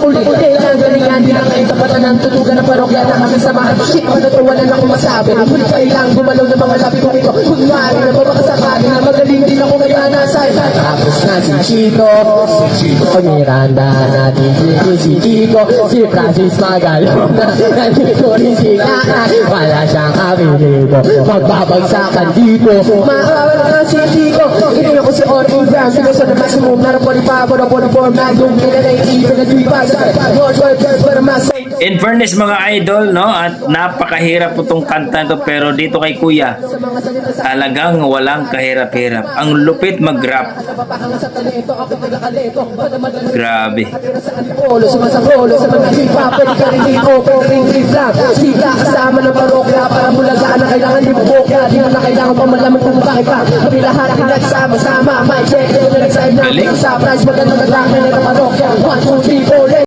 mauli. Kailangan galingan din ang kayo tapatan ng tutugan ng parokya na kami samahan. Shit, magatuwalan ako masabi. Kailangan gumalaw ng mga labi ko ito. Kunwari na babakasakali na magaling din ako kaya nasay. Tapos na si Chico, si Miranda natin si Chico, si Francis Magalona, nandito rin si Kaan, wala siyang abilido, magbabagsakan dito. Maawala na si Chico, hindi ako si Orvin Brown, sila sa maximum, narapon ipapo na po na format, yung pinag-iipin na tuwibas, para masay. In fairness mga idol, no, at napakahirap po itong kanta to, pero dito kay Kuya, talagang walang kahirap-hirap. Ang lupit mag-rap. Grabe. Sumasakolo sa mga hip-hop, pwede ka rin hip-hop, ring hip-hop. Sila kasama ng parokya, para bulagaan na kailangan di bukya. Di na kailangan pa malaman kung bakit pa. Kami lahat ang nagsama-sama, may check, ito na nagsaib na sa price. Maganda na lang na parokya. 1, 2, 3,